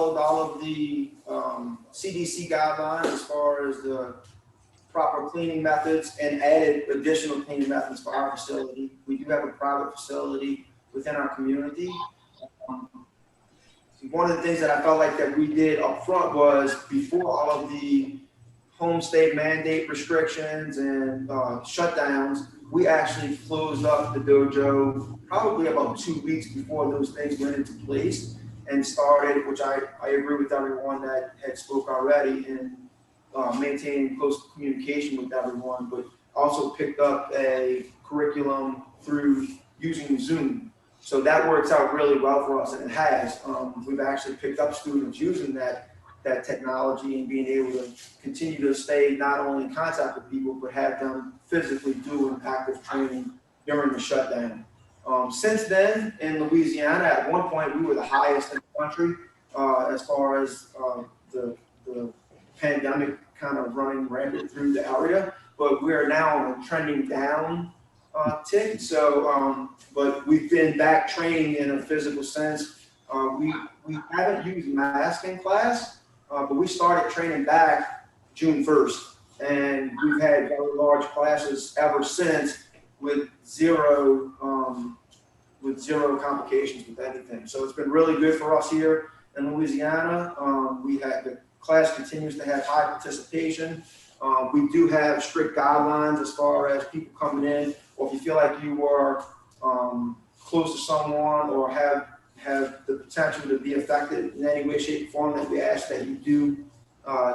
followed all of the CDC guidelines as far as the proper cleaning methods and added additional cleaning methods for our facility. We do have a private facility within our community. One of the things that I felt like that we did up front was before all of the home state mandate restrictions and shutdowns, we actually closed up the dojo probably about 2 weeks before those things went into place and started, which I agree with everyone that had spoke already, in maintaining close communication with everyone, but also picked up a curriculum through using Zoom. So that works out really well for us, and it has. We've actually picked up students using that technology and being able to continue to stay not only in contact with people, but have them physically do an active training during the shutdown. Since then, in Louisiana, at one point, we were the highest in the country as far as the pandemic kind of running rampant through the area, but we are now on a trending down tick. So, but we've been back training in a physical sense. We haven't used masks in class, but we started training back June 1st, and we've had very large classes ever since with zero complications with anything. So it's been really good for us here in Louisiana. The class continues to have high participation. We do have strict guidelines as far as people coming in, or if you feel like you are close to someone or have the potential to be affected in any way, shape, or form, that we ask that you do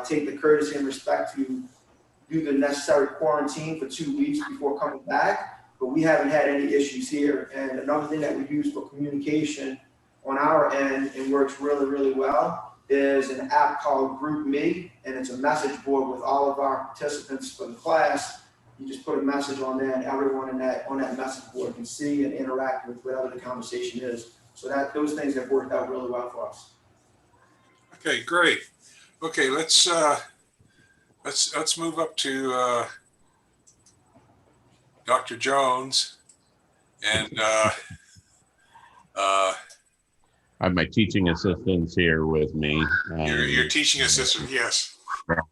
take the courtesy and respect to do the necessary quarantine for 2 weeks before coming back. But we haven't had any issues here. And another thing that we use for communication on our end, and works really, really well, is an app called GroupMe, and it's a message board with all of our participants for the class. You just put a message on there, and everyone on that message board can see and interact with whatever the conversation is. So those things have worked out really well for us. Okay, great. Okay, let's move up to Dr. Jones, and I have my teaching assistants here with me. Your teaching assistant, yes.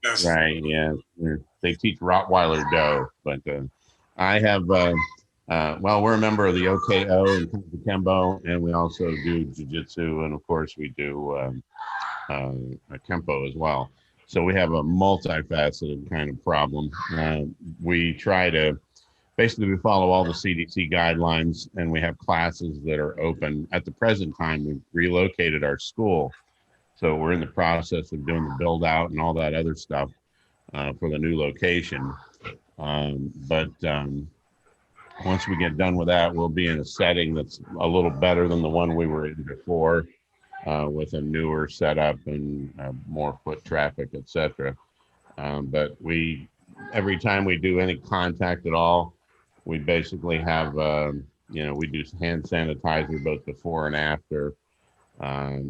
Yes. Right, yeah. They teach Rottweiler Do, but I have, well, we're a member of the OKO and Kembo, and we also do Jujitsu, and of course we do Kempo as well. So we have a multifaceted kind of problem. We try to, basically we follow all the CDC guidelines, and we have classes that are open. At the present time, we've relocated our school. So we're in the process of doing the build out and all that other stuff for the new location. But once we get done with that, we'll be in a setting that's a little better than the one we were in before, with a newer setup and more foot traffic, etc. But every time we do any contact at all, we basically have, we do hand sanitizer both before and after. I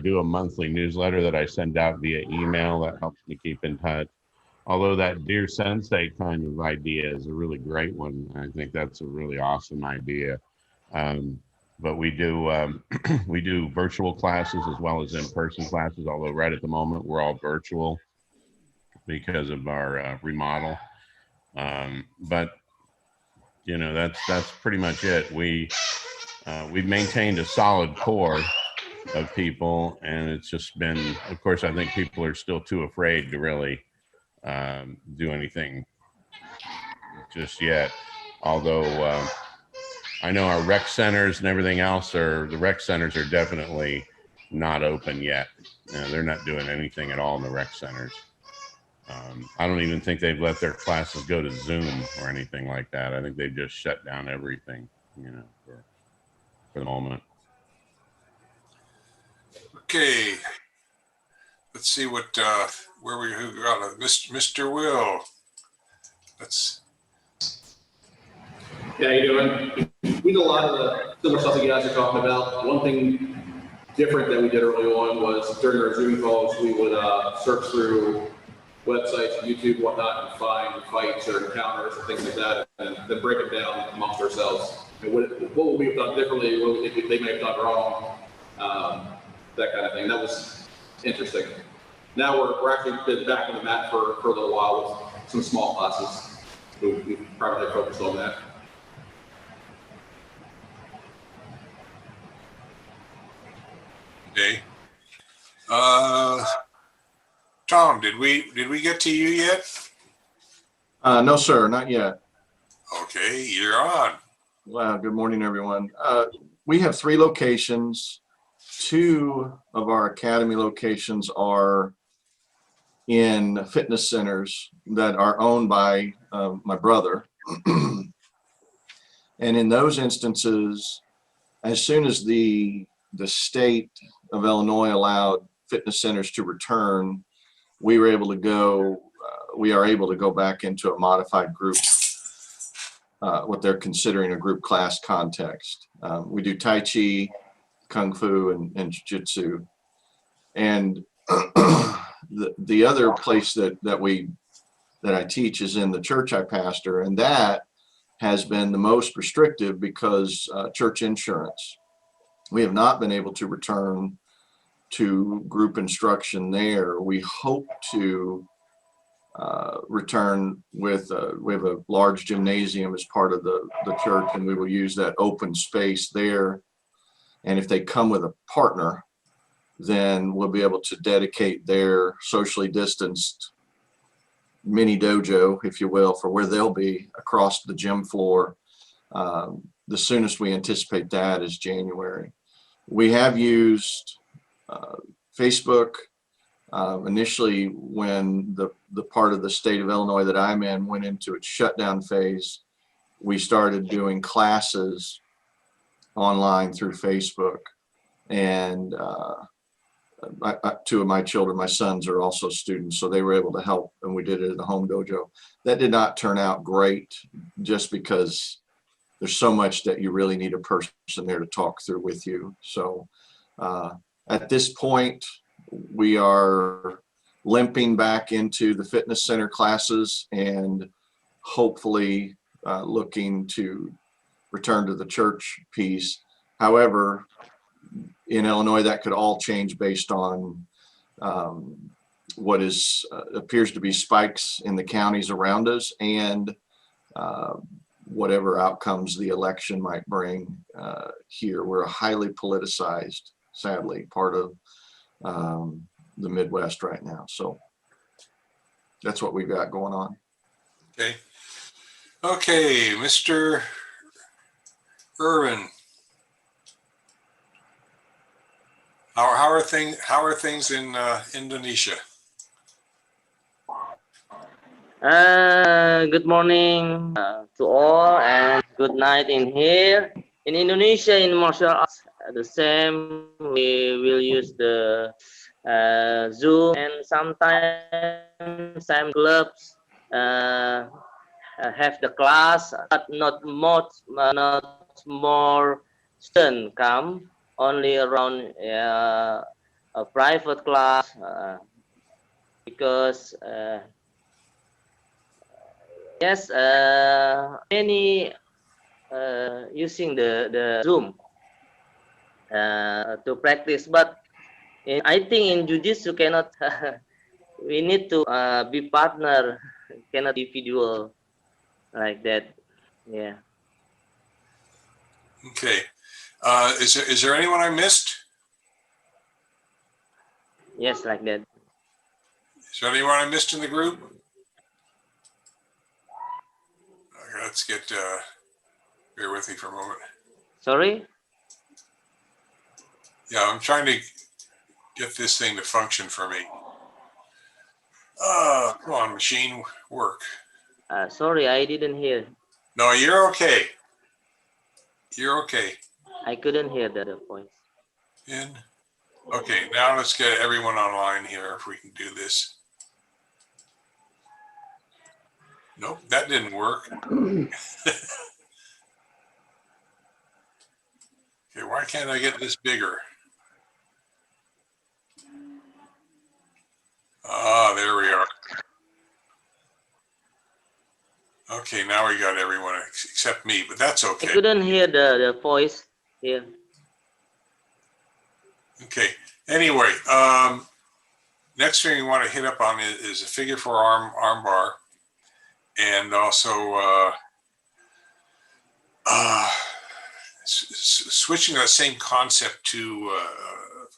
do a monthly newsletter that I send out via email that helps me keep in touch. Although that Dear Sensei kind of idea is a really great one. I think that's a really awesome idea. But we do we do virtual classes as well as in-person classes, although right at the moment we're all virtual because of our remodel. But that's pretty much it. We've maintained a solid core of people, and it's just been, of course, I think people are still too afraid to really do anything just yet. Although I know our rec centers and everything else the rec centers are definitely not open yet. They're not doing anything at all in the rec centers. I don't even think they've let their classes go to Zoom or anything like that. I think they've just shut down everything, for the moment. Okay. Let's see who got it. Mr. Will. Yeah, how you doing? We did a lot of the similar stuff that you guys are talking about. One thing different that we did early on was during our Zoom calls, we would search through websites, YouTube, whatnot, and find fights or encounters and things like that, and then break them down amongst ourselves. And what would we have done differently? What they may have done wrong? that kind of thing. That was interesting. Now we're actually been back on the mat for a little while with some small classes. We primarily focused on that. Okay. Tom, did we get to you yet? No, sir, not yet. Okay, you're on. Wow, good morning, everyone. We have 3 locations. 2 of our academy locations are in fitness centers that are owned by my brother. And in those instances, as soon as the state of Illinois allowed fitness centers to return, we are able to go back into a modified group, what they're considering a group class context. We do Tai Chi, Kung Fu, and Jiu-Jitsu. And the other place that I teach is in the church I pastor, and that has been the most restrictive because church insurance. We have not been able to return to group instruction there. We hope to return with we have a large gymnasium as part of the church, and we will use that open space there. And if they come with a partner, then we'll be able to dedicate their socially distanced mini dojo, if you will, for where they'll be across the gym floor. The soonest we anticipate that is January. We have used Facebook. Initially, when the part of the state of Illinois that I'm in went into its shutdown phase, we started doing classes online through Facebook. And 2 of my children, my sons, are also students, so they were able to help, and we did it at the home dojo. That did not turn out great, just because there's so much that you really need a person there to talk through with you. So at this point, we are limping back into the fitness center classes and hopefully looking to return to the church piece. However, in Illinois, that could all change based on what appears to be spikes in the counties around us, and whatever outcomes the election might bring here. We're a highly politicized, sadly, part of the Midwest right now. So that's what we've got going on. Okay. Okay, Mr. Irwin. How are things in Indonesia? Good morning to all, and good night in here. In Indonesia, in martial arts, the same. We will use the Zoom, and sometimes some clubs have the class, but not more students come. Only around a private class because yes, many using the Zoom to practice, but I think in Jujitsu cannot. We need to be partner, cannot individual like that. Yeah. Okay. Is there anyone I missed? Yes, like that. Is there anyone I missed in the group? Okay, let's get, bear with me for a moment. Sorry? Yeah, I'm trying to get this thing to function for me. Come on, machine, work. Sorry, I didn't hear. No, you're okay. You're okay. I couldn't hear the voice. Okay, now let's get everyone online here if we can do this. Nope, that didn't work. Okay, why can't I get this bigger? Ah, there we are. Okay, now we got everyone except me, but that's okay. I couldn't hear the voice here. Okay, Anyway, next thing you want to hit up on is a figure 4 arm bar, and also switching that same concept to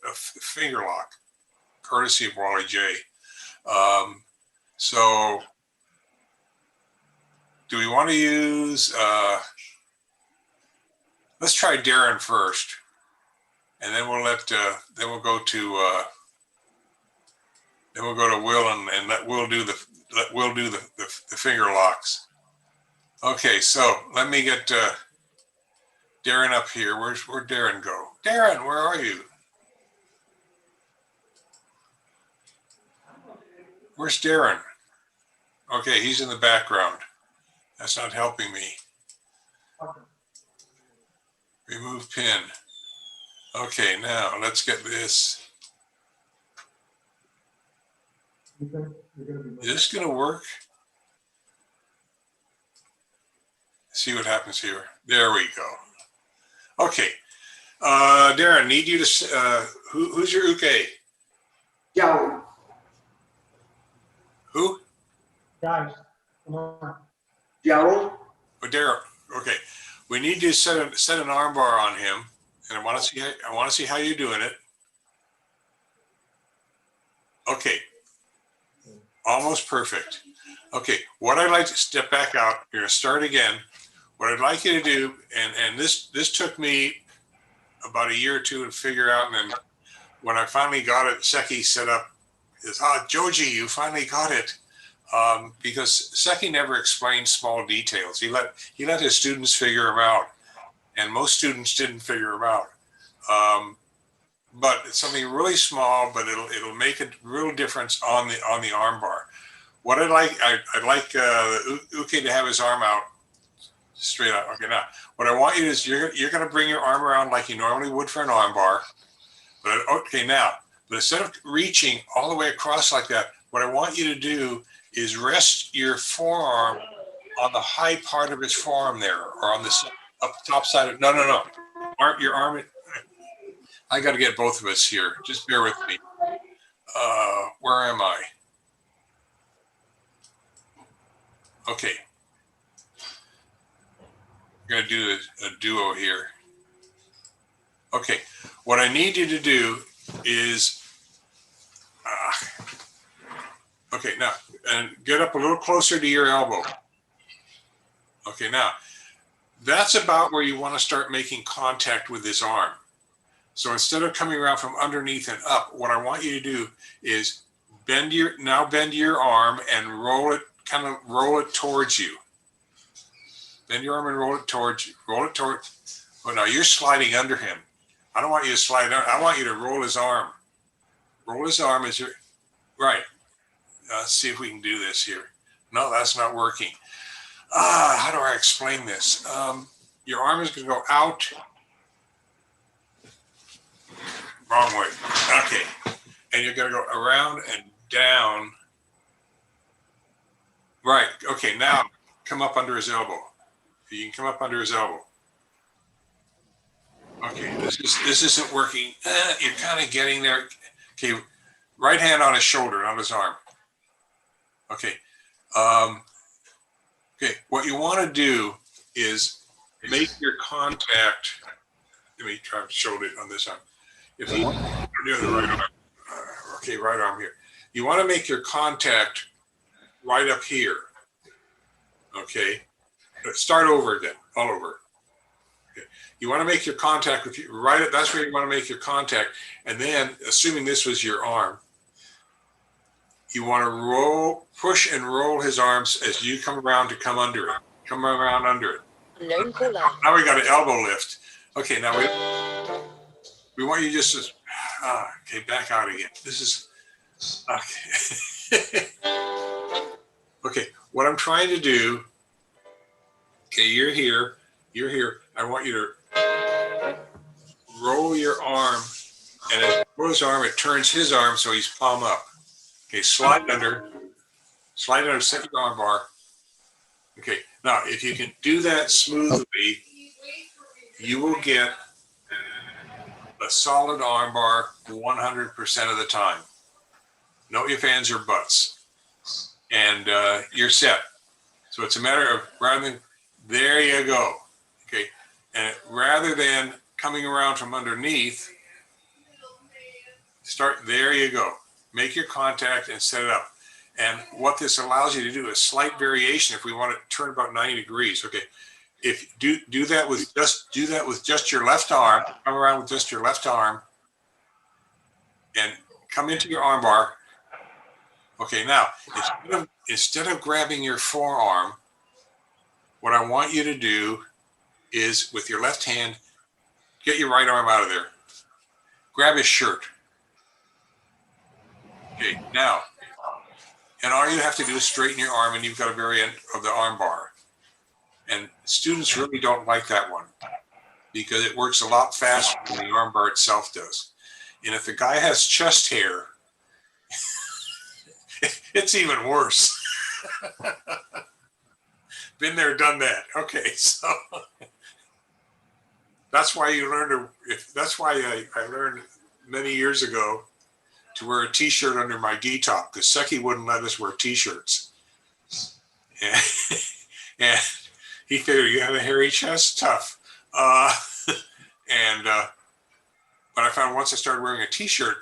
a finger lock, courtesy of Wally J. So do we want to use, let's try Darren first, and then we'll let, then we'll go to Will and let Will do the finger locks. Okay, so let me get Darren up here. Where'd Darren go? Darren, where are you? Where's Darren? Okay, he's in the background. That's not helping me. Remove pin. Okay, now let's get this. Is this gonna work? See what happens here. There we go. Okay, Darren, need you to, who's your uke? Joe. Who? Guys, come on. Joe. Oh, Darren. Okay, we need to set an arm bar on him, and I want to see how you're doing it. Okay, almost perfect. Okay, what I'd like to step back out. You're gonna start again. What I'd like you to do, and this took me about a year or two to figure out, and then when I finally got it, Seki set up is, Joji, you finally got it. Because Seki never explained small details. He let his students figure them out, and most students didn't figure them out. But it's something really small, but it'll make a real difference on the arm bar. What I'd like the uke to have his arm out straight out. Okay, now what I want you to is you're going to bring your arm around like you normally would for an arm bar. But okay, now, but instead of reaching all the way across like that, what I want you to do is rest your forearm on the high part of his forearm there, or on the up top side of, no. Your arm, I got to get both of us here. Just bear with me. Where am I? Okay. We're going to do a duo here. Okay. What I need you to do is, okay, now, and get up a little closer to your elbow. Okay, now, that's about where you want to start making contact with his arm. So instead of coming around from underneath and up, what I want you to do is bend your arm and roll it towards you. Bend your arm and roll it towards you. Roll it toward, oh no, you're sliding under him. I don't want you to slide under, I want you to roll his arm. Roll his arm as you're, right. Let's see if we can do this here. No, that's not working. How do I explain this? Your arm is going to go out. Wrong way. Okay. And you're going to go around and down. Right. Okay. Now come up under his elbow. You can come up under his elbow. Okay. This isn't working. You're kind of getting there. Okay. Right hand on his shoulder, not his arm. Okay. Okay. What you want to do is make your contact. Let me try to show it on this arm. If you do the right arm, okay, right arm here. You want to make your contact right up here. Okay. Start over again, all over. Okay. You want to make your contact with you right. That's where you want to make your contact, and then, assuming this was your arm, you want to roll, push and roll his arms as you come around to come under it. Come around under it. Now we got an elbow lift. Okay, now we want you just to, okay, back out again. This is, okay. Okay, what I'm trying to do, okay, you're here. I want you to roll your arm, and as you roll his arm, it turns his arm so he's palm up. Okay, slide under, set your arm bar. Okay, now if you can do that smoothly, you will get a solid arm bar 100% of the time. No ifs, ands, or buts. And you're set. So it's a matter of rather than, there you go. Okay. And rather than coming around from underneath, start, there you go. Make your contact and set it up. And what this allows you to do is slight variation if we want to turn about 90 degrees. Okay. If do that with just your left arm, come around with just your left arm and come into your arm bar. Okay, now instead of grabbing your forearm, what I want you to do is with your left hand, get your right arm out of there. Grab his shirt. Okay, now, and all you have to do is straighten your arm and you've got a variant of the arm bar. And students really don't like that one because it works a lot faster than the arm bar itself does. And if the guy has chest hair, it's even worse. Been there, done that. Okay, so that's why you learn to, that's why I learned many years ago to wear a t-shirt under my gi top because Seki wouldn't let us wear t-shirts. And he figured you have a hairy chest, tough. But I found once I started wearing a t-shirt,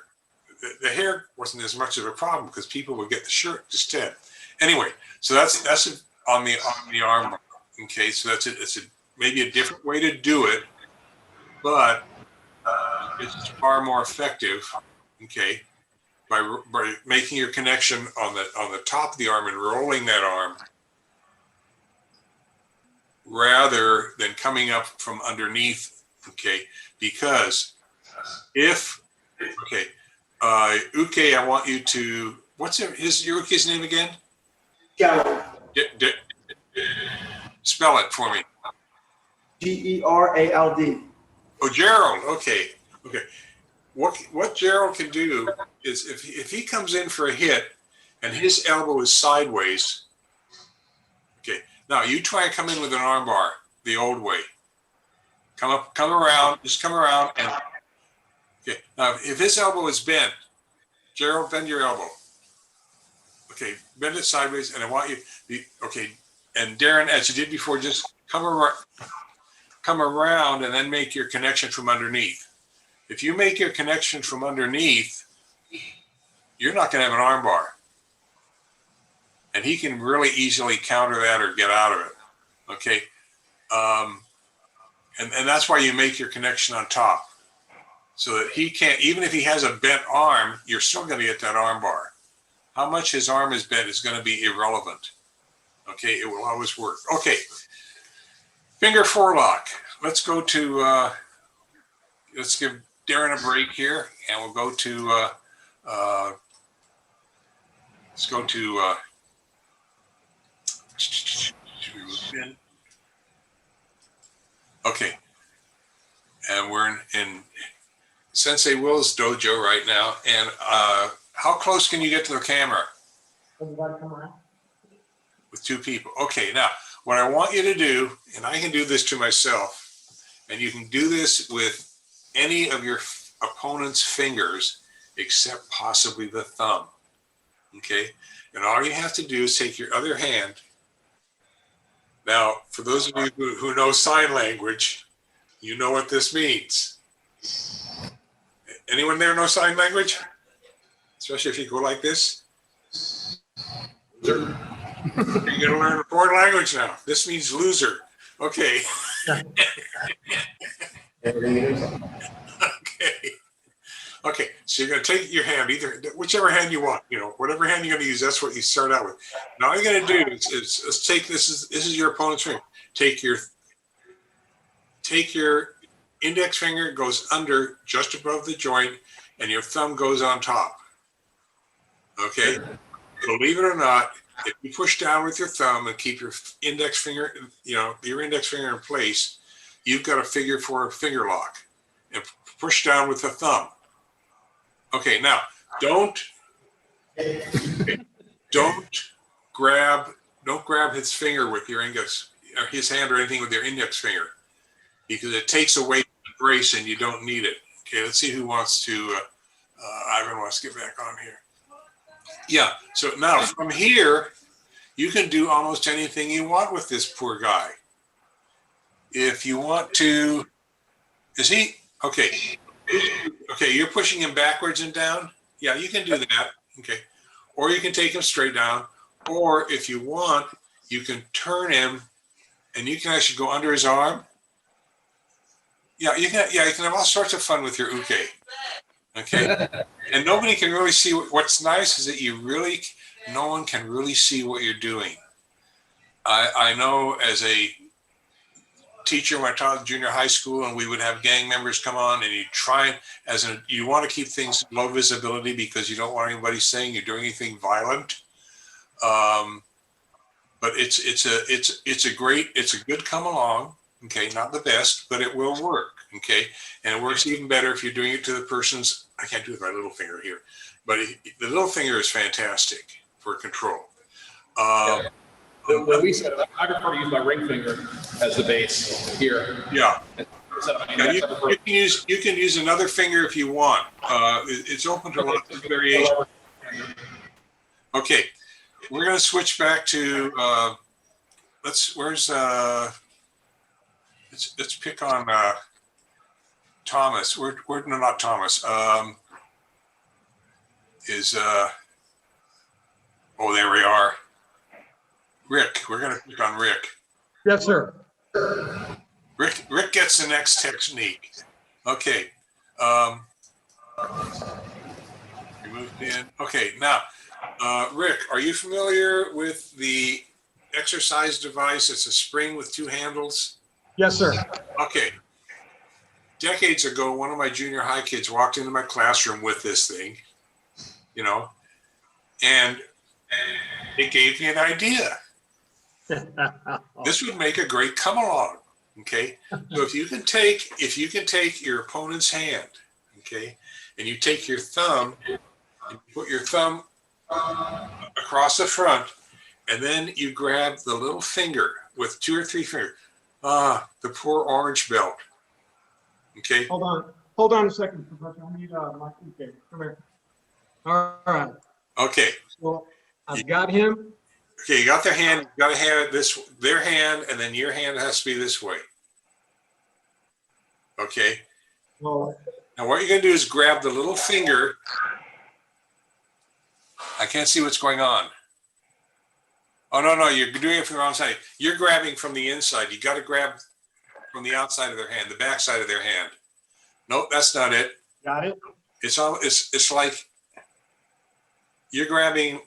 the hair wasn't as much of a problem because people would get the shirt instead. Anyway, so that's on the arm. Okay, so that's it. It's maybe a different way to do it, but it's far more effective. Okay, by making your connection on the top of the arm and rolling that arm, rather than coming up from underneath. Okay, because if Uke, I want you to, what's your Uke's name again? Gerald. Spell it for me. Gerald. Oh, Gerald. Okay. Okay. What Gerald can do is if he comes in for a hit and his elbow is sideways. Okay. Now you try and come in with an arm bar the old way. Come around, just come around and okay. Now if his elbow is bent, Gerald, bend your elbow. Okay, bend it sideways, and I want you. Okay, and Darren, as you did before, just come around, and then make your connection from underneath. If you make your connection from underneath, you're not going to have an arm bar, and he can really easily counter that or get out of it. Okay, and that's why you make your connection on top, so that he can't. Even if he has a bent arm, you're still going to get that arm bar. How much his arm is bent is going to be irrelevant. Okay, it will always work. Okay, finger forelock. Let's go to, let's give Darren a break here, and we'll go to, let's go to, okay, and we're in Sensei Will's dojo right now, and how close can you get to the camera? With two people. Okay, now what I want you to do, and I can do this to myself, and you can do this with any of your opponent's fingers except possibly the thumb. Okay, and all you have to do is take your other hand. Now, for those of you who know sign language, you know what this means. Anyone there know sign language? Especially if you go like this. You're going to learn a foreign language now. This means loser. Okay. Okay. Okay. So you're going to take your hand, either whichever hand you want, whatever hand you're going to use, that's what you start out with. Now all you're going to do is take this is your opponent's finger. Take your index finger, goes under just above the joint, and your thumb goes on top. Okay, believe it or not, if you push down with your thumb and keep your index finger, your index finger in place, you've got a figure for a finger lock, and push down with the thumb. Okay, now don't grab his finger with your index, or his hand or anything with your index finger, because it takes away the brace and you don't need it. Okay, let's see who wants to, Ivan wants to get back on here. Yeah, so now from here, you can do almost anything you want with this poor guy. If you want to, is he, okay. Okay, you're pushing him backwards and down? Yeah, you can do that, okay. Or you can take him straight down, or if you want, you can turn him and you can actually go under his arm. Yeah, you can have all sorts of fun with your uke. Okay. And nobody can really see what's nice is that no one can really see what you're doing. I know as a teacher when I taught junior high school and we would have gang members come on and you want to keep things low visibility because you don't want anybody saying you're doing anything violent. But it's a good come along. Okay, not the best, but it will work. Okay, and it works even better if you're doing it to the person's. I can't do it with my little finger here, but the little finger is fantastic for control. When we said I prefer to use my ring finger as the base here. Yeah. You can use another finger if you want. It's open to lots of variation. Okay, we're going to switch back to let's pick on Thomas. No, not Thomas. Oh, there we are. Rick, we're going to pick on Rick. Yes, sir. Rick gets the next technique. Okay. Remove pin. Okay, now, Rick, are you familiar with the exercise device? It's a spring with two handles. Yes, sir. Okay. Decades ago, one of my junior high kids walked into my classroom with this thing, and it gave me an idea. This would make a great come along. Okay. So if you can take your opponent's hand, okay, and you take your thumb and you put your thumb across the front, and then you grab the little finger with 2 or 3 fingers. The poor orange belt. Okay. Hold on a second, Professor. I need my okay. Come here. All right. Okay. Well, I've got him. Okay, you got their hand. You got to have their hand, and then your hand has to be this way. Okay. Well, now what you're going to do is grab the little finger. I can't see what's going on. Oh, no, you're doing it from the wrong side. You're grabbing from the inside. You got to grab from the outside of their hand, the back side of their hand. Nope, that's not it. got it. It's like you're grabbing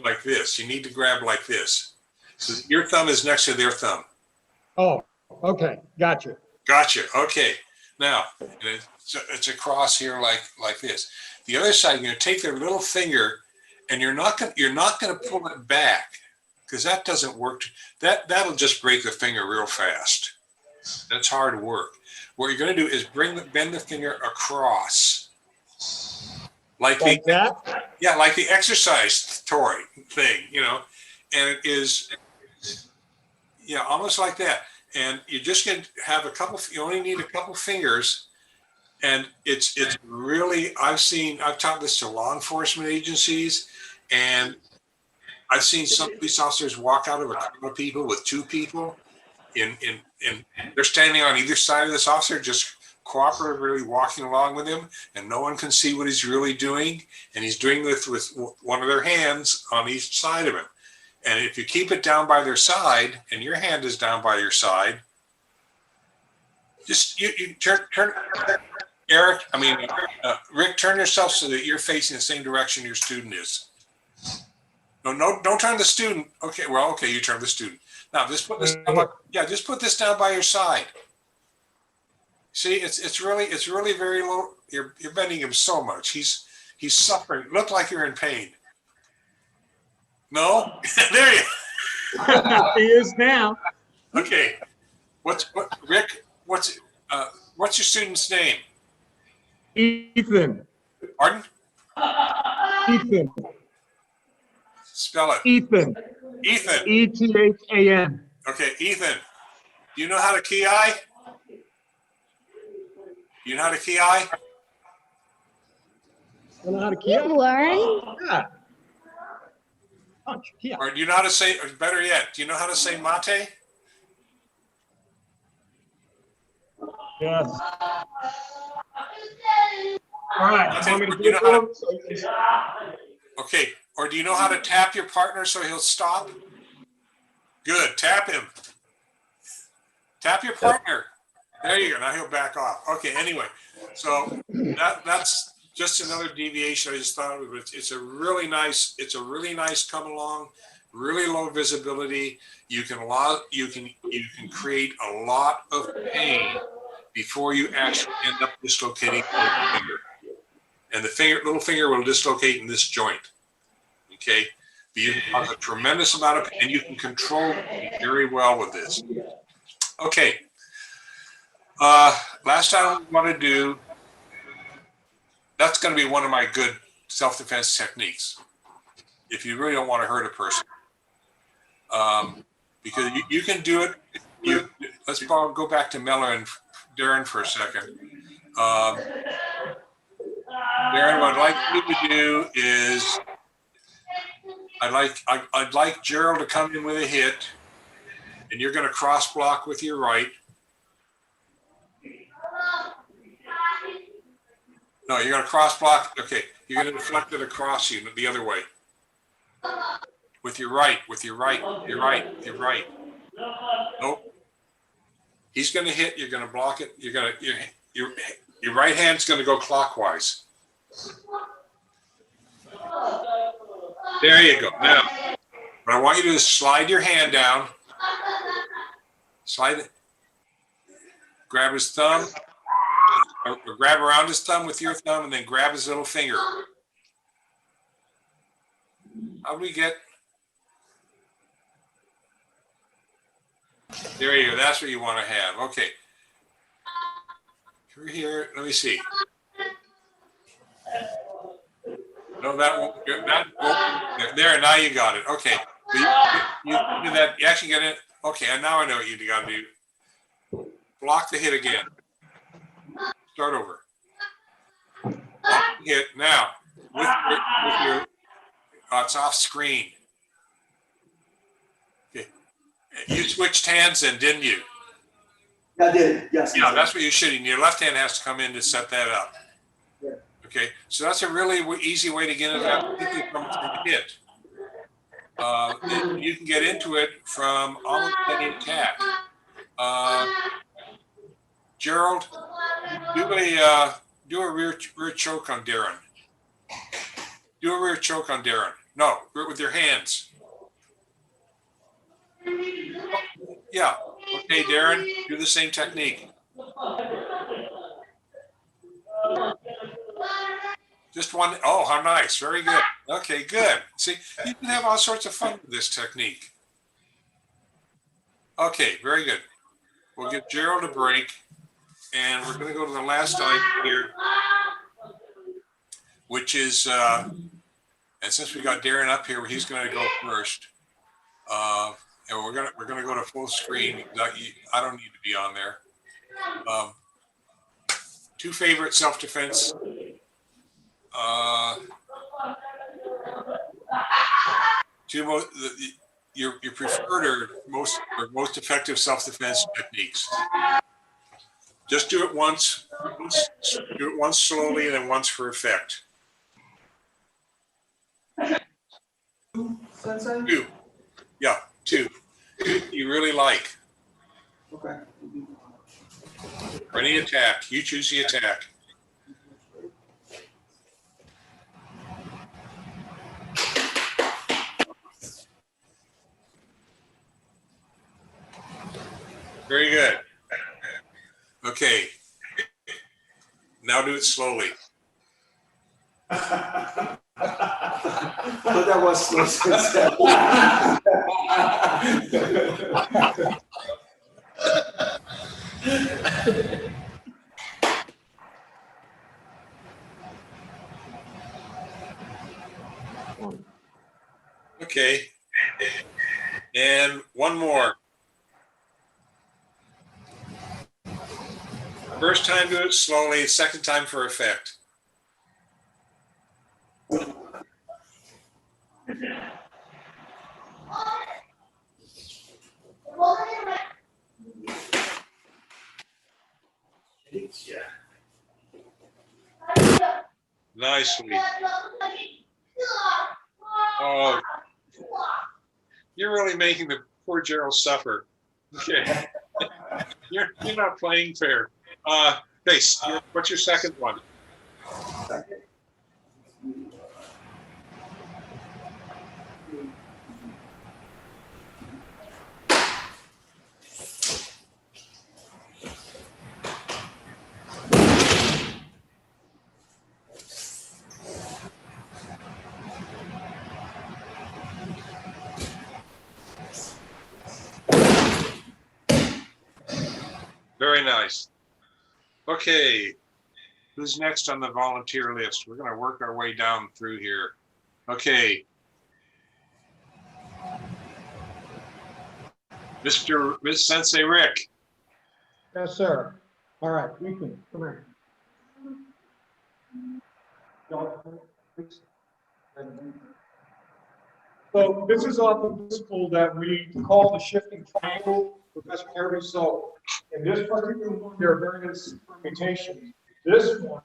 like this. You need to grab like this. So your thumb is next to their thumb. Oh, okay. Gotcha. Gotcha. Okay. Now it's across here like this. The other side, you're going to take their little finger, and you're not going to pull it back because that doesn't work. That'll just break the finger real fast. That's hard work. What you're going to do is bend the finger across, like that. Yeah, like the exercise toy thing, and it is, almost like that. And you're just going to have you only need a couple fingers. And it's really, I've taught this to law enforcement agencies, and I've seen some police officers walk out of a crowd of people with 2 people in they're standing on either side of this officer, just cooperatively walking along with him, and no one can see what he's really doing. And he's doing this with one of their hands on each side of him. And if you keep it down by their side and your hand is down by your side, just you turn Rick, turn yourself so that you're facing the same direction your student is. No, don't turn the student. Okay, you turn the student. Now just put this down by your side. See, it's really very low. You're bending him so much. He's suffering. Look like you're in pain. No? There you He is now. Okay. Rick, what's your student's name? Ethan. Pardon? Ethan. Spell it. Ethan. Ethan. E-T-H-A-N. Okay, Ethan. Do you know how to ki? You know how to ki? You know how to You've key? learned? Yeah. Punch, key. Or do you know how to say, or better yet, do you know how to say mate? Yes. All right. Okay, Want me to you do know it how for him? So he can- Okay, or do you know how to tap your partner so he'll stop? Good, tap him. Tap your partner. There you go, now he'll back off. Okay, anyway, so that's just another deviation. I just thought it's a really nice come along, really low visibility. You can create a lot of pain before you actually end up dislocating the finger. And the little finger will dislocate in this joint. Okay, but you can cause a tremendous amount of, and you can control it very well with this. Okay, last time we want to do, that's going to be one of my good self-defense techniques. If you really don't want to hurt a person, because you can do it. Let's go back to Miller and Darren for a second. Darren, what I'd like you to do is, I'd like Gerald to come in with a hit, and you're going to cross block with your right. No, you're going to cross block. Okay, you're going to deflect it across you the other way. With your right. Nope. He's going to hit. You're going to block it. Your right hand's going to go clockwise. There you go. Now, what I want you to do is slide your hand down. Slide it. Grab his thumb. Or grab around his thumb with your thumb, and then grab his little finger. How do we get? There you go. That's what you want to have. Okay. Here, let me see. No, that won't. There, now you got it. Okay. So you do that. You actually get it. Okay, and now I know what you got to do. Block the hit again. Start over. Block the hit now with your it's off screen. Okay. You switched hands then, didn't you? I did, yes. Yeah, that's what you should. And your left hand has to come in to set that up. Yeah. Okay, so that's a really easy way to get into that, particularly from the hit. You can get into it from almost any attack. Gerald, do a rear choke on Darren. Do a rear choke on Darren. No, with your hands. Yeah. Okay, Darren, do the same technique. Just one. Oh, how nice. Very good. Okay, good. See, you can have all sorts of fun with this technique. Okay, very good. We'll give Gerald a break, and we're going to go to the last item here, which is, and since we got Darren up here, he's going to go first. And we're gonna go to full screen. I don't need to be on there. Two favorite self-defense. Your preferred or most effective self-defense techniques. Just do it once. Do it once slowly, and then once for effect. Sensei? Two. Yeah, two. You really like. Okay. For any attack, you choose the attack. Very good. Okay. Now do it slowly. But that was slow, Sensei. Okay. And one more. First time, do it slowly. Second time for effect. Nicely. Oh, you're really making the poor Gerald suffer. Okay. You're not playing fair. Base, what's your second one? Very nice. Okay, who's next on the volunteer list? We're going to work our way down through here. Okay. Miss Sensei Rick. Yes, sir. All right, Ethan, come here. So this is off of this pool that we call the shifting triangle, Professor Kirby. So in this particular one, there are various permutations. This one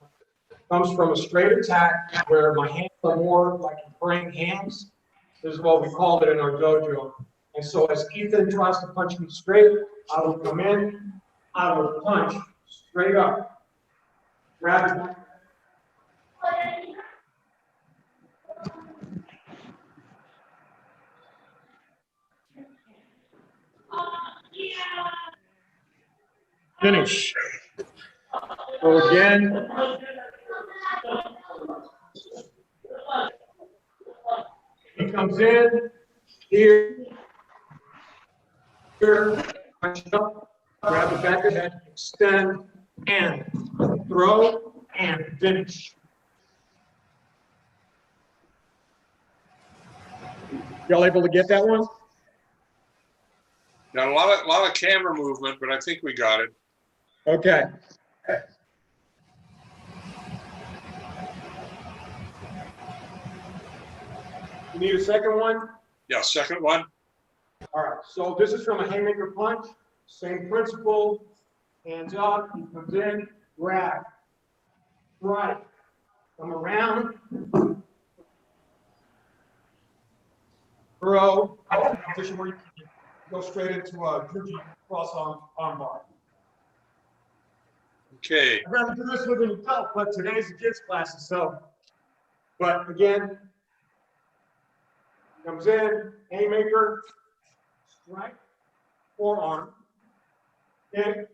comes from a straight attack where my hands are more like praying hands. This is what we call it in our dojo. And so as Ethan tries to punch me straight, I will come in, I will punch straight up. Grab it. Finish. So again. He comes in, here, punch up, grab the back of the head, extend, and throw, and finish. Y'all able to get that one? Got a lot of camera movement, but I think we got it. Okay. You need a second one? Yeah, second one. All right, so this is from a haymaker punch, same principle, hands up, he comes in, grab, right, come around, throw, position where you can go straight into a Kirby cross arm bar. Okay. I'd rather do this with an adult, but today's the kids' classes, so. But again, comes in, haymaker, strike, forearm, in,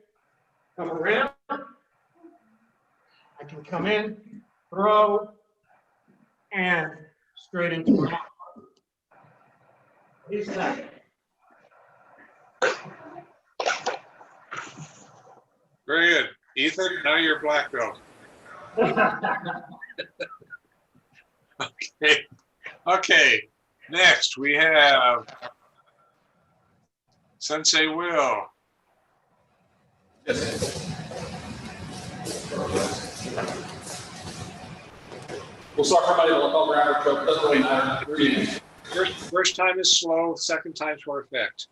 come around. I can come in, throw, and straight into an arm. He's second. Very good. Ethan, now you're black belt. Okay. Okay. Next, we have Sensei Will. Yes. We'll start from the local ground choke. Doesn't really matter. First time is slow, second time's for effect.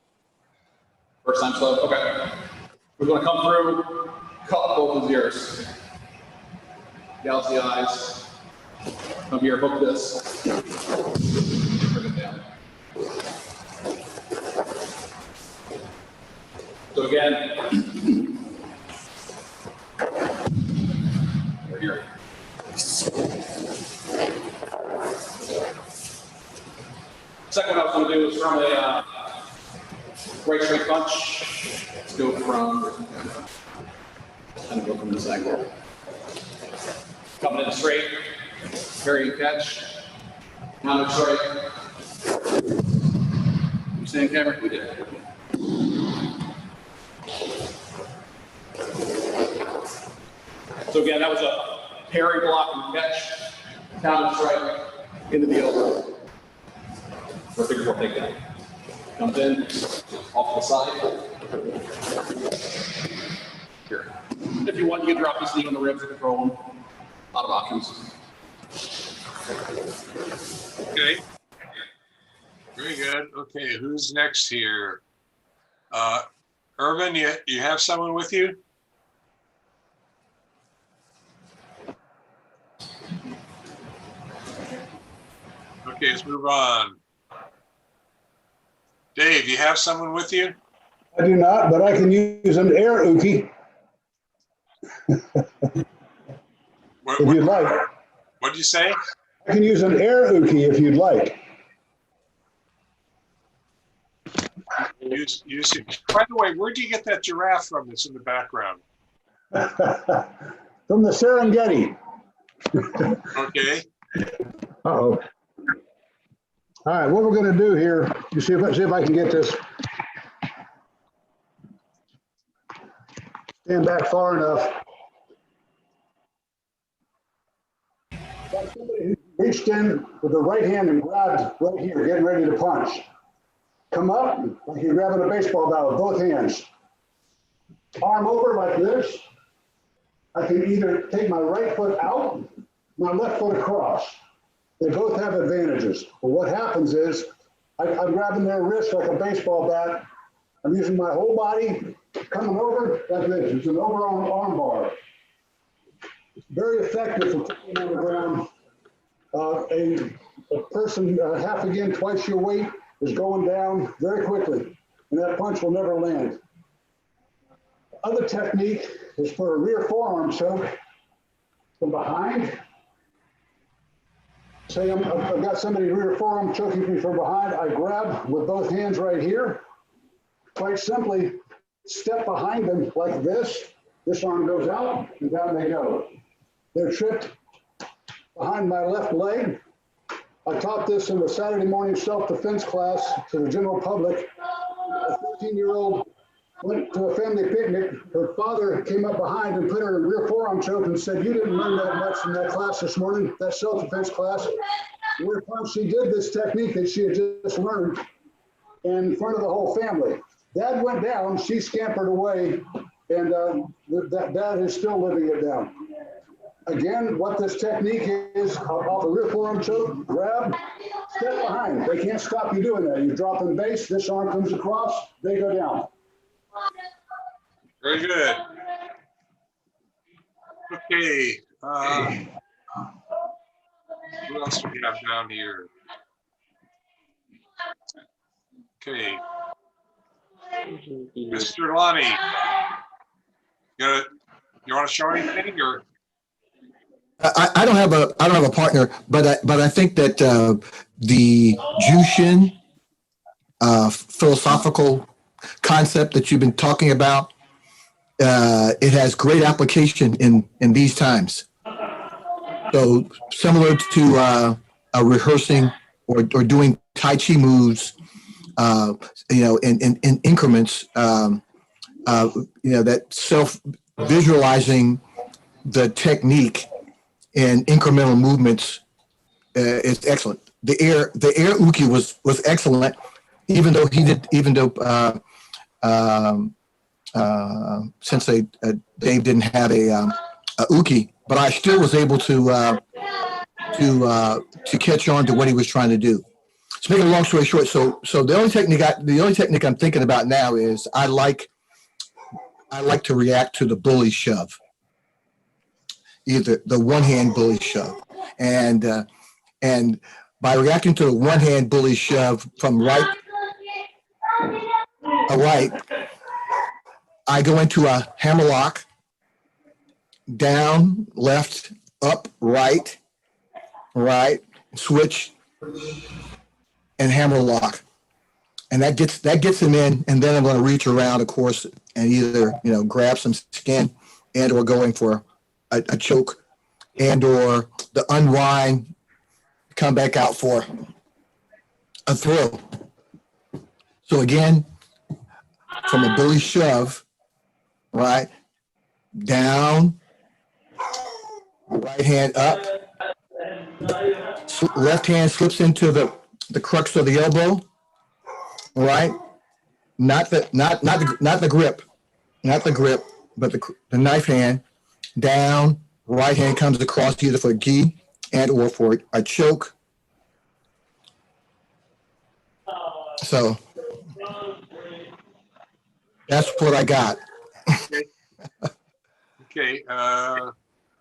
First time slow. Okay. We're going to come through, cut both of ears. Gouge the eyes. Come here, hook this. Bring it down. So again, we're here. Second one I was going to do is from a right straight punch. Let's go from, kind of go from this angle. Coming in straight, parry catch, counter strike. You saying camera? We did. So again, that was a parry block and catch, counter strike into the elbow. Or figure four takedown. Comes in, off the side. Here. If you want, you can drop this knee on the ribs and control them. A lot of options. Okay. Very good. Okay, who's next here? Irvin, you have someone with you? Okay, let's move on. Dave, you have someone with you? I do not, but I can use an air uke What, if you'd like. what'd you say? I can use an air uke if you'd like. By the way, where'd you get that giraffe from that's in the background? From the Serengeti. Okay. Uh-oh. All right, what we're going to do here, you see if I can get this. Stand back far enough. Like somebody who reached in with the right hand and grabbed right here, getting ready to punch. Come up like you're grabbing a baseball bat with both hands. Arm over like this. I can either take my right foot out, my left foot across. They both have advantages. But what happens is I'm grabbing their wrist like a baseball bat. I'm using my whole body, coming over like this. It's an overarm arm bar. It's very effective for putting on the ground. A person half again, twice your weight is going down very quickly, and that punch will never land. Other technique is for a rear forearm choke from behind. Say I've got somebody rear forearm choking me from behind. I grab with both hands right here. Quite simply, step behind them like this. This arm goes out, and down they go. They're tripped behind my left leg. I taught this in the Saturday morning self-defense class to the general public. A 13-year-old went to a family picnic. Her father came up behind and put her in rear forearm choke and said, "You didn't learn that much in that class this morning, that self-defense class." Whereupon she did this technique that she had just learned in front of the whole family. Dad went down, she scampered away, and Dad is still living it down. Again, what this technique is, off the rear forearm choke, grab, step behind. They can't stop you doing that. You drop in base, this arm comes across, they go down. Very good. Okay. Who else do we have down here? Okay. Mr. Lonnie, you want to show anything or? I don't have a partner, but I think that the Jushin philosophical concept that you've been talking about, it has great application in these times. So similar to rehearsing or doing Tai Chi moves, in increments, that self-visualizing the technique and incremental movements is excellent. The air uke was excellent, even though Sensei Dave didn't have a uke, but I still was able to catch on to what he was trying to do. To make a long story short, so the only technique I'm thinking about now is I like to react to the bully shove, either the one hand bully shove, and by reacting to the one hand bully shove from right, I go into a hammer lock, down, left, up, right, switch, and hammer lock, and that gets him in. And then I'm going to reach around, of course, and either grab some skin and or going for a choke and or the unwind, come back out for a throw. So again, from a bully shove, right, down, right hand up, left hand slips into the crux of the elbow, right? Not the grip, but the knife hand down, right hand comes across either for a gi and or for a choke. So that's what I got. Okay,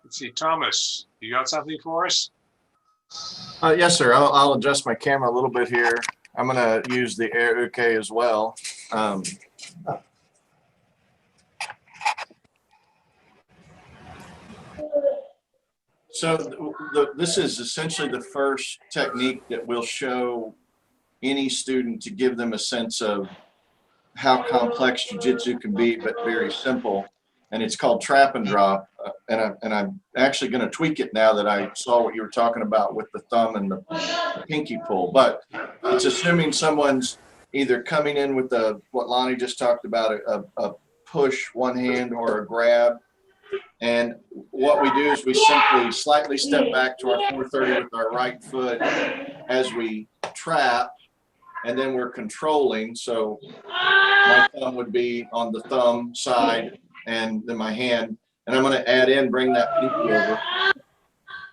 let's see, Thomas, you got something for us? Yes, sir. I'll adjust my camera a little bit here. I'm going to use the air uke as well. So this is essentially the first technique that will show any student to give them a sense of how complex jiu-jitsu can be, but very simple. And it's called trap and drop. And I'm actually going to tweak it now that I saw what you were talking about with the thumb and the pinky pull. But it's assuming someone's either coming in with what Lonnie just talked about, a push one hand or a grab. And what we do is we simply slightly step back to our 430 with our right foot as we trap, and then we're controlling. So my thumb would be on the thumb side and then my hand, and I'm going to bring that pinky over.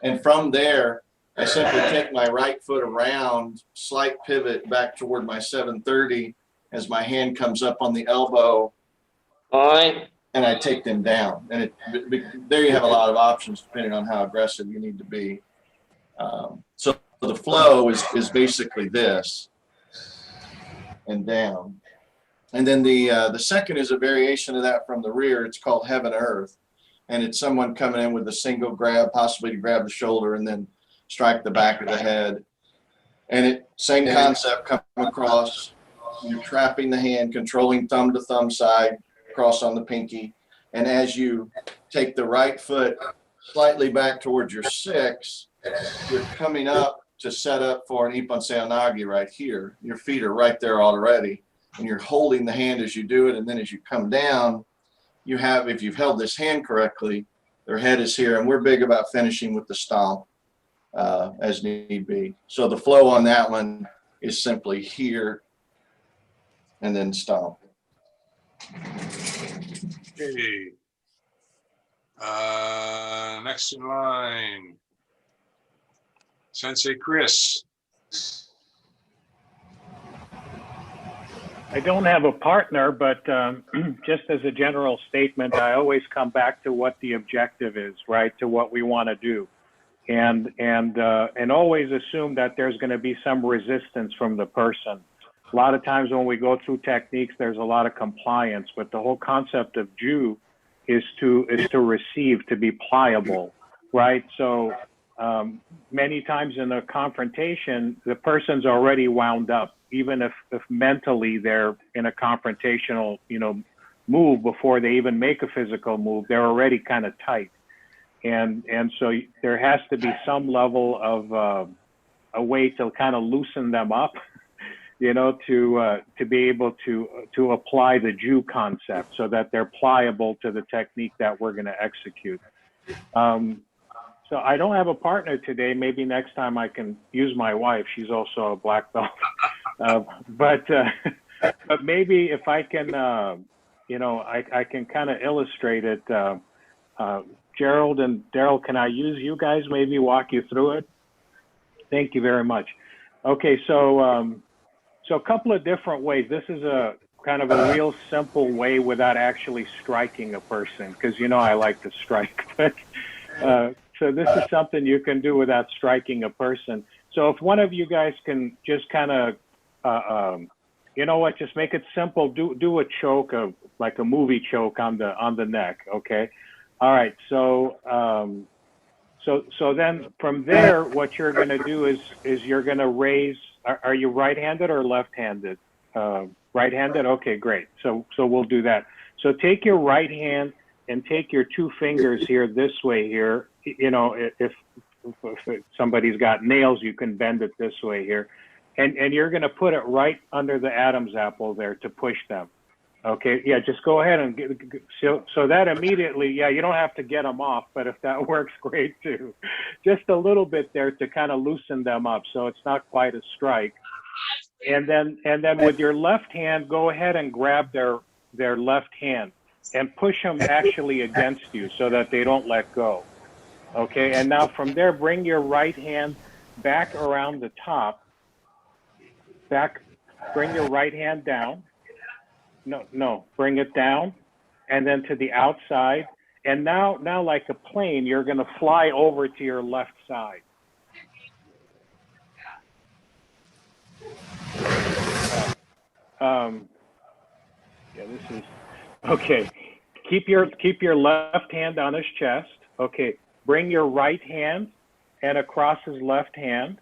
And from there, I simply take my right foot around, slight pivot back toward my 730 as my hand comes up on the elbow. And I take them down. And there you have a lot of options depending on how aggressive you need to be. So the flow is basically this and down. And then the second is a variation of that from the rear. It's called heaven earth. And it's someone coming in with a single grab, possibly to grab the shoulder and then strike the back of the head. And same concept, come across, you're trapping the hand, controlling thumb to thumb side, cross on the pinky. And as you take the right foot slightly back towards your 6, you're coming up to set up for an ippon seoinage right here. Your feet are right there already. And you're holding the hand as you do it. And then as you come down, if you've held this hand correctly, their head is here. And we're big about finishing with the stomp as need be. So the flow on that one is simply here and then stomp. Okay. Next in line, Sensei Chris. I don't have a partner, but just as a general statement, I always come back to what the objective is, right? To what we want to do, and always assume that there's going to be some resistance from the person. A lot of times when we go through techniques, there's a lot of compliance, but the whole concept of Ju is to receive, to be pliable, right? So many times in a confrontation, the person's already wound up, even if mentally they're in a confrontational, move before they even make a physical move, they're already kind of tight. And so there has to be some level of a way to kind of loosen them up, to be able to apply the Ju concept so that they're pliable to the technique that we're going to execute. So I don't have a partner today. Maybe next time I can use my wife. She's also a black belt. But maybe if I can, I can kind of illustrate it. Gerald and Daryl, can I use you guys? Maybe walk you through it. Thank you very much. Okay, so a couple of different ways. This is a kind of a real simple way without actually striking a person, because I like to strike. But so this is something you can do without striking a person. So if one of you guys can just kind of just make it simple. Do a choke, like a movie choke on the neck. Okay. All right. So then from there, what you're going to do is you're going to raise. Are you right-handed or left-handed? Right-handed. Okay, great. So we'll do that. So take your right hand and take your 2 fingers here this way here. If somebody's got nails, you can bend it this way here. And you're going to put it right under the Adam's apple there to push them. Okay, yeah, just go ahead and so that immediately, you don't have to get them off, but if that works, great too. Just a little bit there to kind of loosen them up so it's not quite a strike. And then with your left hand, go ahead and grab their left hand. and push them actually against you so that they don't let go. Okay, and now from there, bring your right hand back around the top. Bring your right hand down. No, bring it down, and then to the outside. And now like a plane, you're gonna fly over to your left side. Yeah, this is, okay. Keep your left hand on his chest. Okay, bring your right hand and across his left hand.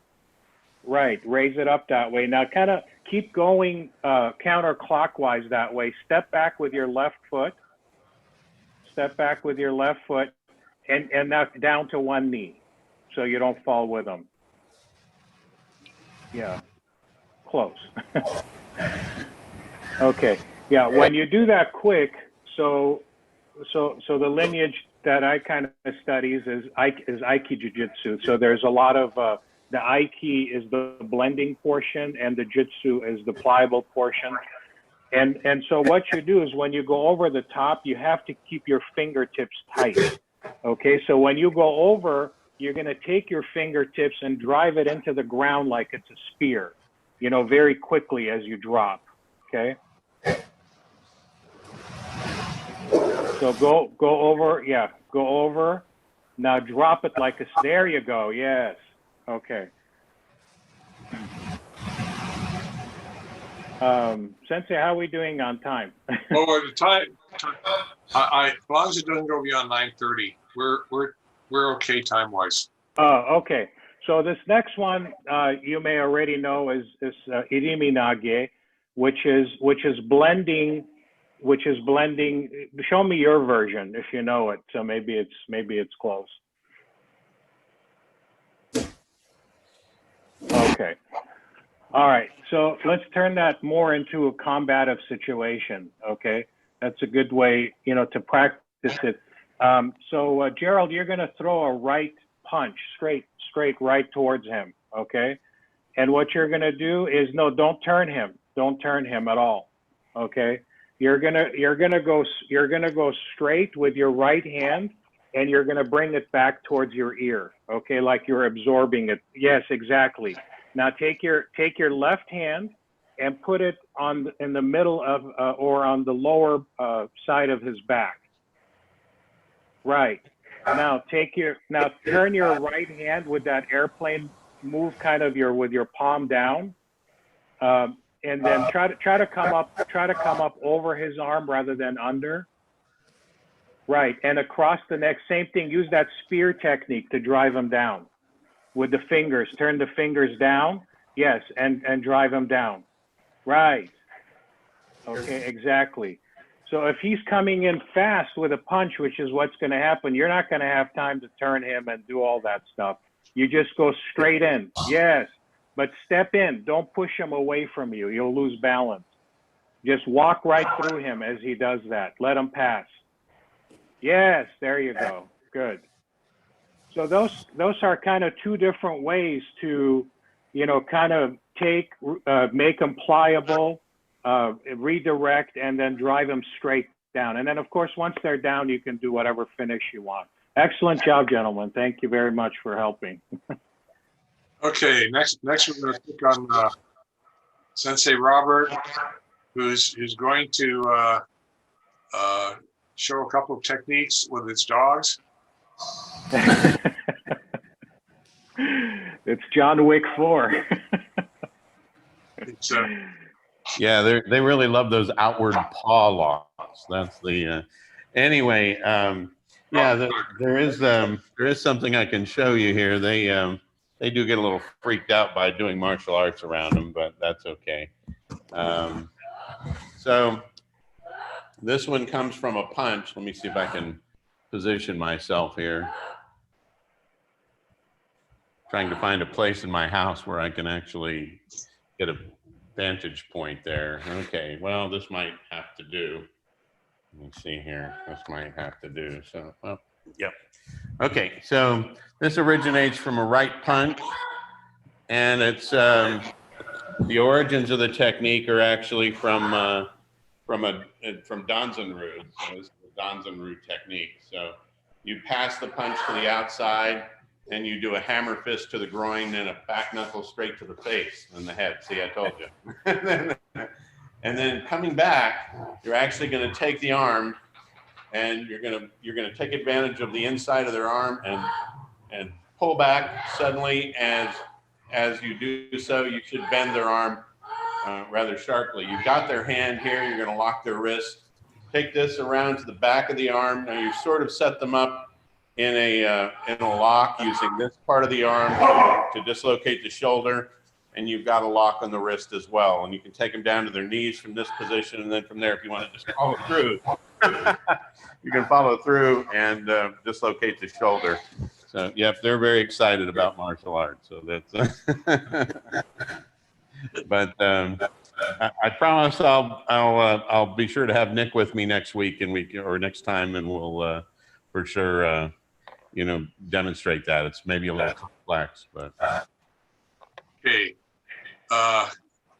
Right, raise it up that way. Now kind of keep going counterclockwise that way. Step back with your left foot. Step back with your left foot, and now down to one knee so you don't fall with them. Yeah, close. Okay, yeah, when you do that quick, so the lineage that I kind of studies is Aiki Jiu-Jitsu. So there's a lot of, the Aiki is the blending portion and the Jitsu is the pliable portion. And so what you do is when you go over the top, you have to keep your fingertips tight. Okay, so when you go over, you're gonna take your fingertips and drive it into the ground like it's a spear, you know, very quickly as you drop, okay? So go over, yeah, go over. Now drop it like a, there you go, yes, okay. Sensei, how are we doing on time? Oh, the time, as long as it doesn't go beyond 9:30, we're okay time-wise. Oh, okay. So this next one, you may already know is irimi nage, which is blending. Show me your version if you know it. So maybe it's close. Okay. All right. So let's turn that more into a combative situation. Okay. That's a good way, you know, to practice it. So Gerald, you're going to throw a right punch straight right towards him. Okay. And what you're going to do is, no, don't turn him. Don't turn him at all. Okay. You're gonna go straight with your right hand, and you're gonna bring it back towards your ear. Okay, like you're absorbing it. Yes, exactly. Now take your left hand and put it in the middle of or on the lower side of his back. Right. Now turn your right hand with that airplane move, kind of with your palm down. And then try to come up over his arm rather than under. Right, and across the neck, same thing. Use that spear technique to drive him down with the fingers. Turn the fingers down. Yes, and drive him down. Right. Okay, exactly. So if he's coming in fast with a punch, which is what's going to happen, you're not going to have time to turn him and do all that stuff. You just go straight in. Yes. But step in, don't push him away from you. You'll lose balance. Just walk right through him as he does that. Let him pass. Yes, there you go. Good. So those are kind of two different ways to, you know, kind of make them pliable, redirect, and then drive them straight down. And then, of course, once they're down, you can do whatever finish you want. Excellent job, gentlemen. Thank you very much for helping. Okay, next we're going to pick on Sensei Robert, who's going to show a couple of techniques with his dogs. It's John Wick 4. It's, Yeah, they really love those outward paw locks. That's the anyway. Yeah, there is something I can show you here. They do get a little freaked out by doing martial arts around them, but that's okay. So this one comes from a punch. Let me see if I can position myself here. Trying to find a place in my house where I can actually get a vantage point there. Okay, well, this might have to do. Let me see here. This might have to do. So, well, yep. Okay, so this originates from a right punch, and it's the origins of the technique are actually from from Danzenru. So this is the Danzenru technique. So you pass the punch to the outside, and you do a hammer fist to the groin and a back knuckle straight to the face and the head. See, I told you. And then coming back, you're actually going to take the arm, and you're going to take advantage of the inside of their arm and pull back suddenly. As you do so, you should bend their arm rather sharply. You've got their hand here. You're going to lock their wrist. Take this around to the back of the arm. Now you sort of set them up in a lock using this part of the arm to dislocate the shoulder, and you've got a lock on the wrist as well. And you can take them down to their knees from this position, and then from there, if you want to just follow through, you can follow through and dislocate the shoulder. So, yep, they're very excited about martial arts. So that's, but I promise I'll be sure to have Nick with me next week or next time, and we'll for sure demonstrate that. It's maybe a little complex, but Okay,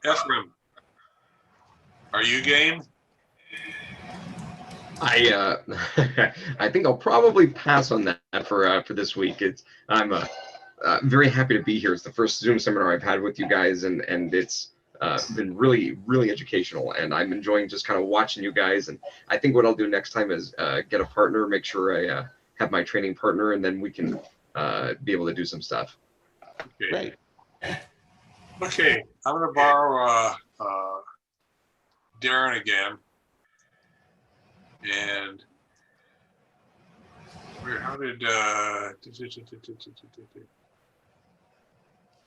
Ephraim, are you game? I think I'll probably pass on that for this week. I'm very happy to be here. It's the first Zoom seminar I've had with you guys, and it's been really, really educational, and I'm enjoying just kind of watching you guys. And I think what I'll do next time is get a partner, make sure I have my training partner, and then we can be able to do some stuff. Okay. great. Okay, I'm going to borrow Darren again. And how did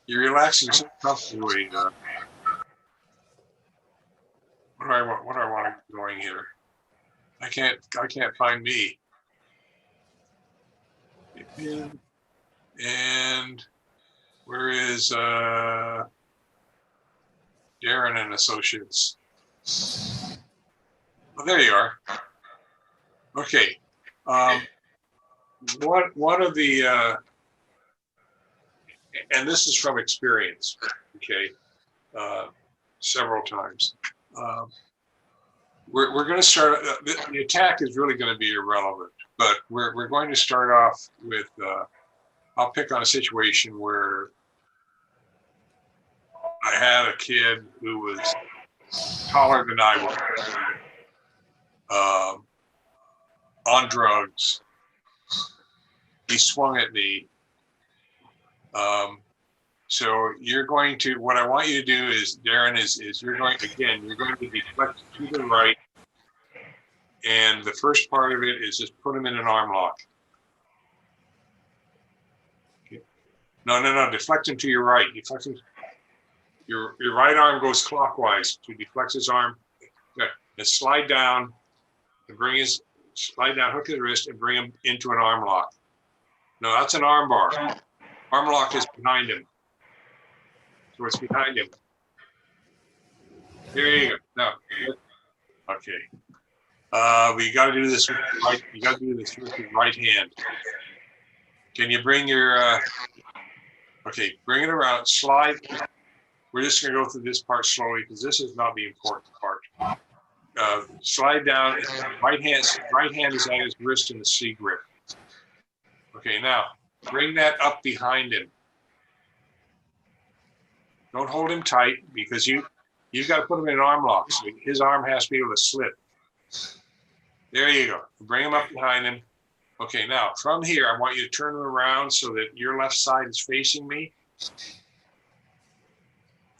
you're relaxing so comfortably? What do I want going here? I can't find me. And where is Darren and Associates? Oh, there you are. Okay. One of the and this is from experience. Okay, several times. We're going to start. The attack is really going to be irrelevant, but we're going to start off with. I'll pick on a situation where I had a kid who was taller than I was, on drugs. He swung at me. So you're going to, what I want you to do is, Darren, is you're going to deflect to the right. And the first part of it is just put him in an arm lock. Okay. No, deflect him to your right. Deflect him. Your right arm goes clockwise to deflect his arm. Okay. And slide down and slide down, hook his wrist and bring him into an arm lock. No, that's an arm bar. Arm lock is behind him. So it's behind him. There you go. No. Okay. We got to do this with the right. You got to do this with the right hand. Can you bring your? Okay, bring it around. Slide. We're just going to go through this part slowly because this is not the important part. Slide down. Right hand is at his wrist in the C grip. Okay, now bring that up behind him. Don't hold him tight because you've got to put him in an arm lock. So his arm has to be able to slip. There you go. Bring him up behind him. Okay, now from here, I want you to turn him around so that your left side is facing me.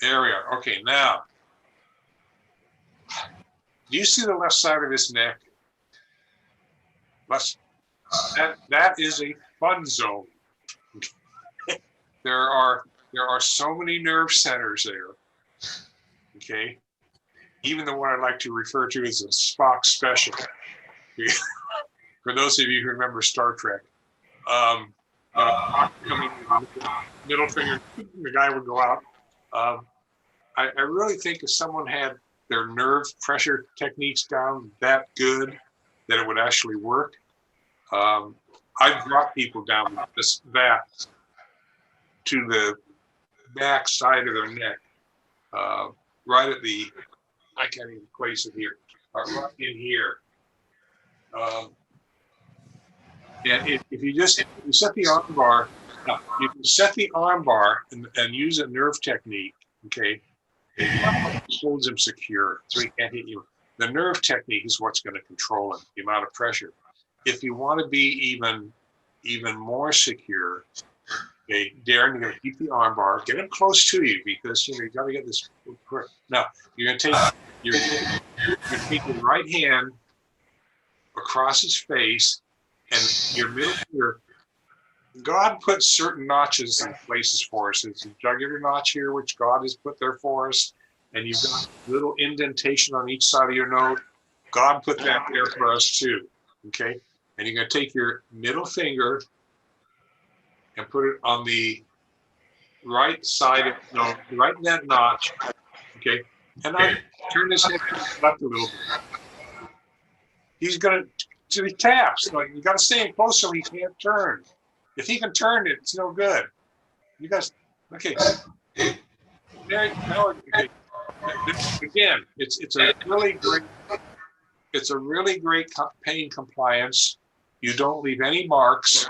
There we are. Okay, now, do you see the left side of his neck? That is a fun zone. There are so many nerve centers there. Okay, even the one I like to refer to as a Spock special. For those of you who remember Star Trek, middle finger, the guy would go out. I really think if someone had their nerve pressure techniques down that good, that it would actually work. I've brought people down that to the back side of their neck, right at the, I can't even place it here. are right in here. And if you set the arm bar, you can set the arm bar and use a nerve technique, okay? It holds him secure, so he can't hit you. The nerve technique is what's going to control him, the amount of pressure. If you want to be even more secure, okay, Darren, you're going to keep the arm bar, get him close to you, because you got to get this. Now you're going to take your right hand across his face, and your middle finger. God put certain notches in places for us. There's a jugular notch here, which God has put there for us, and you've got a little indentation on each side of your nose. God put that there for us too, okay? And you're going to take your middle finger and put it on the right side of, right in that notch, okay? And I turn this head left a little bit. He's going to, he taps. Like, you got to stay in close so he can't turn. If he can turn it, it's no good. You guys, okay. There, now, okay. Again, it's a really great pain compliance. You don't leave any marks,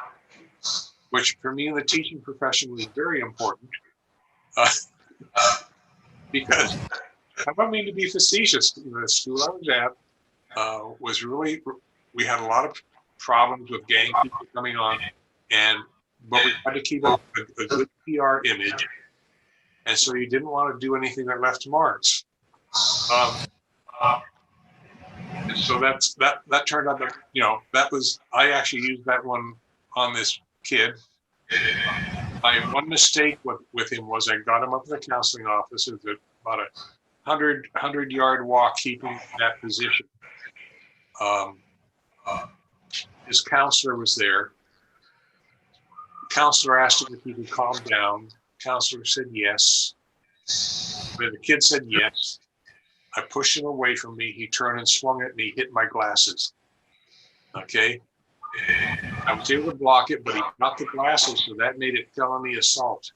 which for me in the teaching profession was very important. Because I don't mean to be facetious. The school I was at was really, we had a lot of problems with gang people coming on. But we had to keep up a good PR image, and so you didn't want to do anything that left marks. And so that turned out that that was, I actually used that one on this kid. My one mistake with him was I got him up to the counseling office. It was about a 100-yard walk, keeping that position. His counselor was there. Counselor asked him if he could calm down. Counselor said yes. When the kid said yes, I pushed him away from me. He turned and swung at me, hit my glasses. Okay. I was able to block it, but he knocked the glasses, so that made it felony assault.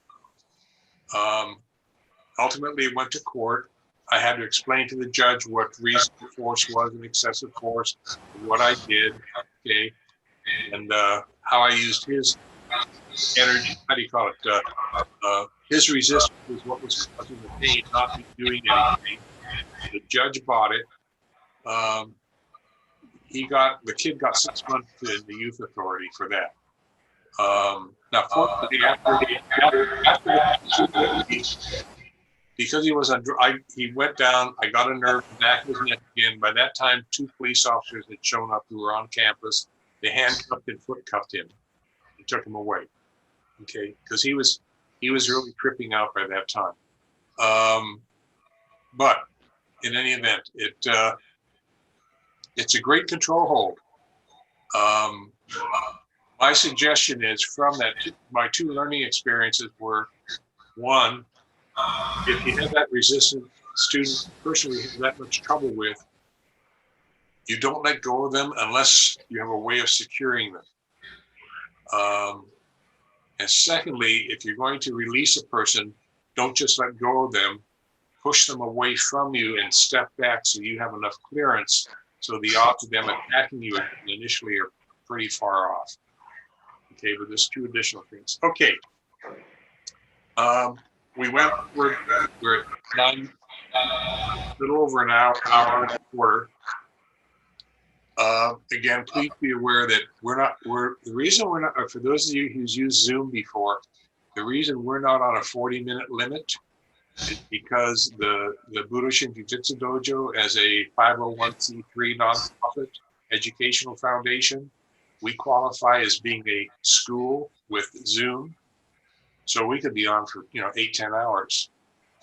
Ultimately, it went to court. I had to explain to the judge what reasonable force was and excessive force, what I did, okay, and how I used his energy, how do you call it? His resistance was what was causing the pain, not me doing anything. The judge bought it. The kid got 6 months in the youth authority for that. Now, fortunately, because he was he went down. I got a nerve back of his neck again. By that time, 2 police officers had shown up who were on campus. They handcuffed and foot cuffed him and took him away. Okay, because he was really tripping out by that time. But in any event, it's a great control hold. My suggestion is from that, my 2 learning experiences were, one, if you have that resistant student, person you have that much trouble with, you don't let go of them unless you have a way of securing them. And secondly, if you're going to release a person, don't just let go of them, push them away from you and step back so you have enough clearance so the odds of them attacking you initially are pretty far off. Okay, but there's 2 additional things. Okay. We're at 9, a little over an hour and a quarter. Again, please be aware that the reason we're not, for those of you who's used Zoom before, the reason we're not on a 40-minute limit is because the Budoshin Jujitsu Dojo, as a 501c3 nonprofit educational foundation, we qualify as being a school with Zoom. So we could be on for 8-10 hours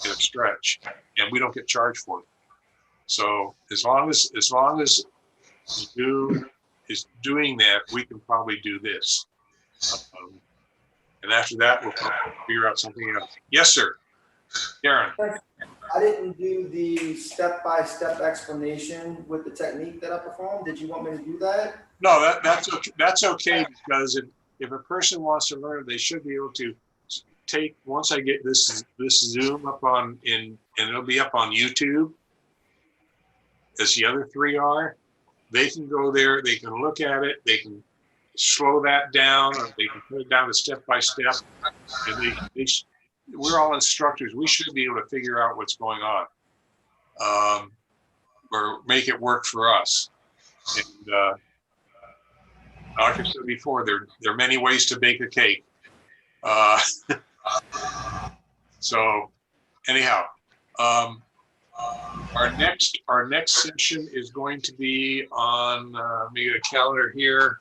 in a stretch, and we don't get charged for it. So as long as Zoom is doing that, we can probably do this. And after that, we'll probably figure out something else. Yes, sir. Darren. I didn't do the step-by-step explanation with the technique that I performed. Did you want me to do that? No, that's okay, because if a person wants to learn, they should be able to take, once I get this Zoom up and it'll be up on YouTube. as the other three are. They can go there, they can look at it, they can slow that down, or they can put it down to step by step. And we're all instructors. We should be able to figure out what's going on, or make it work for us. And like I said before, there are many ways to bake a cake. So anyhow, our next session is going to be on, let me get a calendar here.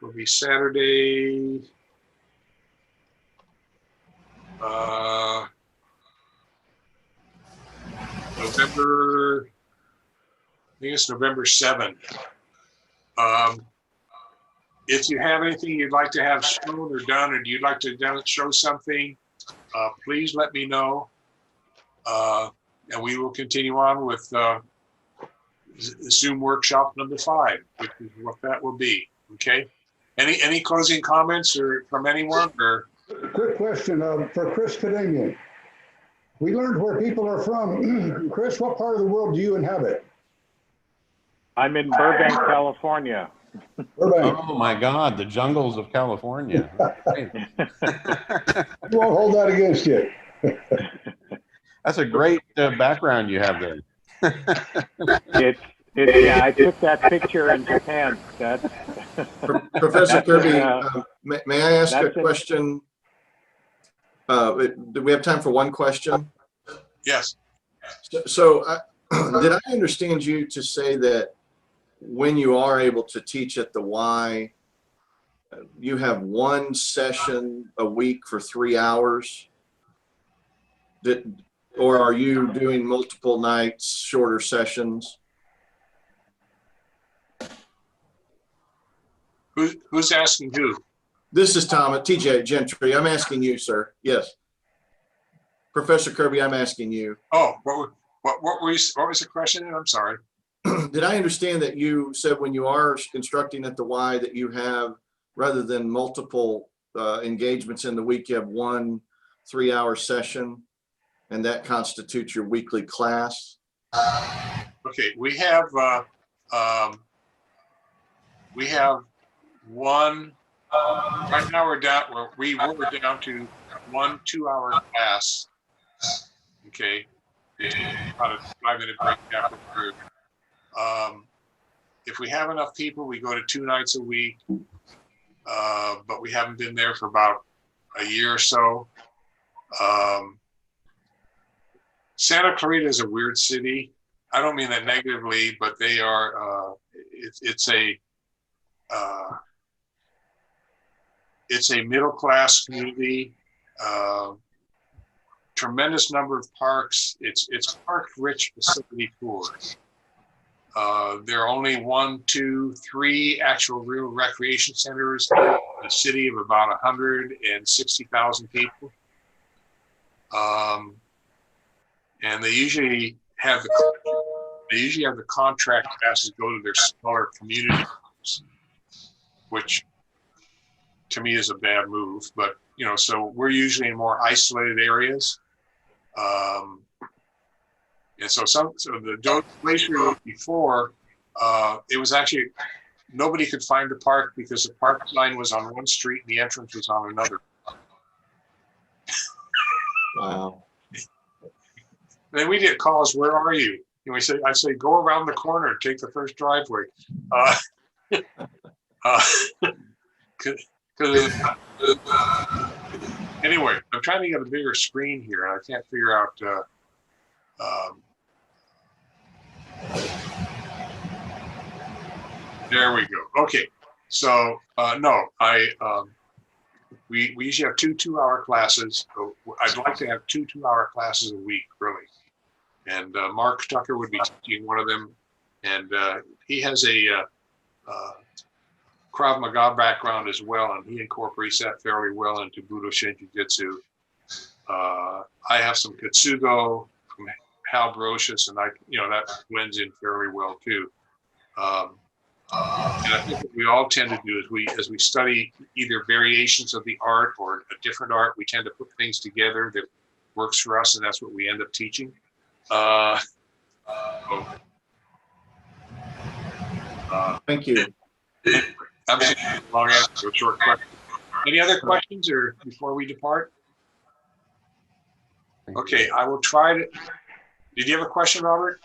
Will be Saturday, November, I think it's November 7th. If you have anything you'd like to have shown or done, or you'd like to show something, please let me know. And we will continue on with Zoom workshop number 5, which is what that will be. Okay. Any closing comments or from anyone? Or Quick question for Chris Kadamian. We learned where people are from. Chris, what part of the world do you inhabit? I'm in Burbank, California. Burbank. Oh my God, the jungles of California. We won't hold that against you. That's a great background you have there. Yeah, I took that picture in Japan. Professor Kirby, may I ask a question? Do we have time for one question? yes. So did I understand you to say that when you are able to teach at the Y, you have one session a week for 3 hours? Or are you doing multiple nights, shorter sessions? Who's asking who? This is Tom at TJ Gentry. I'm asking you, sir. Yes. Professor Kirby, I'm asking you. Oh, what was the question? I'm sorry. Did I understand that you said when you are instructing at the Y that you have, rather than multiple engagements in the week, you have one 3-hour session, and that constitutes your weekly class? Okay, we have one. Right now we're down. We were down to 1 2-hour class. Okay, about a 5-minute break after through. If we have enough people, we go to 2 nights a week. But we haven't been there for about a year or so. Santa Clarita is a weird city. I don't mean that negatively, but they are. It's a middle-class community. Tremendous number of parks. It's park-rich, facility poor. There are only 1, 2, 3 actual real recreation centers in a city of about 160,000 people. And they usually have the contract classes go to their smaller communities, which to me is a bad move. But so we're usually in more isolated areas. And so the place we were before, it was actually, nobody could find the park because the park line was on one street and the entrance was on another. Wow. Then we get calls, where are you? And I say, go around the corner, take the first driveway. Anyway, I'm trying to get a bigger screen here and I can't figure out, there we go. Okay, so no, we usually have 2 2-hour classes. I'd like to have 2 2-hour classes a week, really. And Mark Tucker would be teaching one of them, and he has a Krav Maga background as well, and he incorporates that fairly well into Budoshin Jujitsu. I have some Katsugo from Hal Brocious, and that blends in fairly well too. And I think what we all tend to do is as we study either variations of the art or a different art, we tend to put things together that works for us, and that's what we end up teaching. Thank you. I'm just a long answer, a short question. Any other questions or before we depart? Okay, I will try to. Did you have a question, Robert?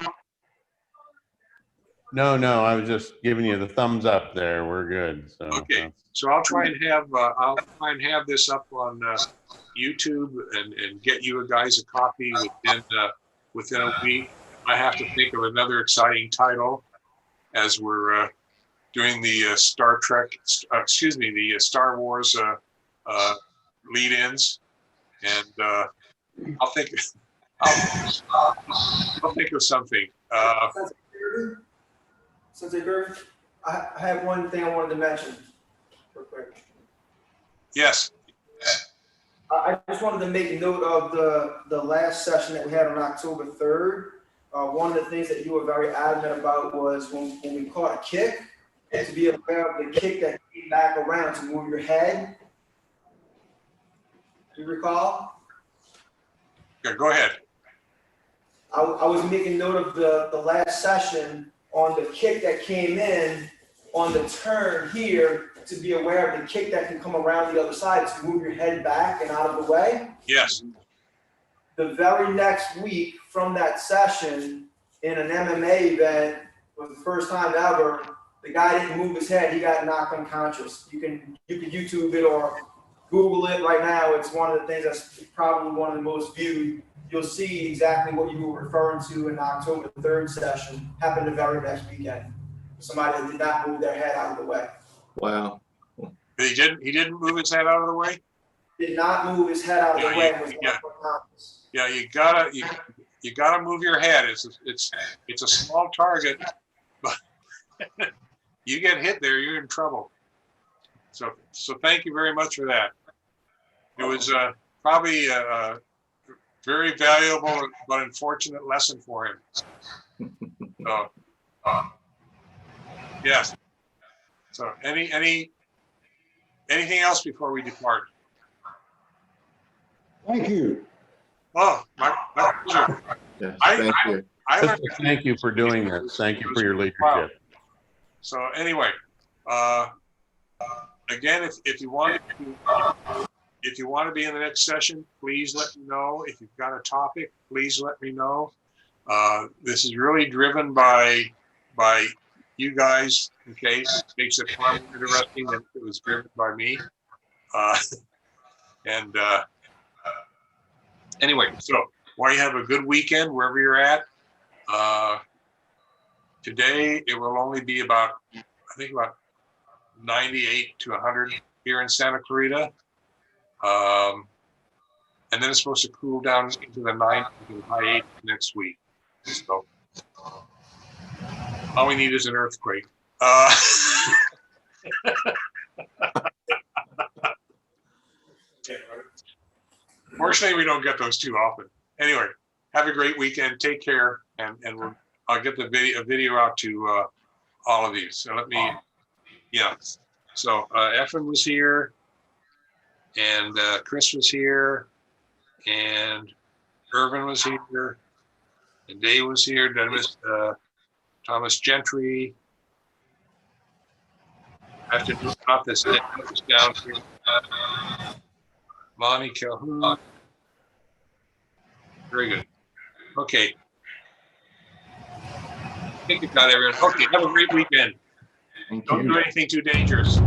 No, I was just giving you the thumbs up there. We're good. So Okay, so I'll try and have this up on YouTube and get you guys a copy within a week. I have to think of another exciting title as we're doing the Star Wars lead-ins, and I'll think of something. Sensei Kirby, I have one thing I wanted to mention real quick. Yes. I just wanted to make note of the last session that we had on October 3rd. One of the things that you were very adamant about was when we caught a kick, to be aware of the kick that came back around to move your head. Do you recall? Yeah, go ahead. I was making note of the last session on the kick that came in on the turn here, to be aware of the kick that can come around the other side to move your head back and out of the way. Yes. The very next week from that session in an MMA event, was the first time ever, the guy didn't move his head, he got knocked unconscious. You can YouTube it or Google it right now. It's one of the things that's probably one of the most viewed. You'll see exactly what you were referring to in the October 3rd session happened the very next weekend. Somebody that did not move their head out of the way. Wow. He didn't move his head out of the way? Did not move his head out of the way. And was unconscious. Yeah, you gotta move your head. It's a small target, but you get hit there, you're in trouble. So thank you very much for that. It was probably a very valuable but unfortunate lesson for him. So yes. So anything else before we depart? Thank you. Oh, my pleasure. Yes, I thank you. thank you for doing this. Thank you for your leadership. So anyway, again, if you want to be in the next session, please let me know. If you've got a topic, please let me know. This is really driven by you guys. Okay, it makes it far more interesting than it was driven by me. Anyway, so while you have a good weekend wherever you're at, today it will only be about 98 to 100 here in Santa Clarita. And then it's supposed to cool down into the 90s and high 80s next week. So all we need is an earthquake. Fortunately, we don't get those too often. Anyway, have a great weekend. Take care, and I'll get the video out to all of you. So So Efren was here, and Chris was here, and Irvin was here, and Dave was here. Thomas Gentry. I have to drop this down here. Lonnie Calhoun. Very good. Okay. I think we've got everyone. Okay, have a great weekend. Don't do anything too dangerous.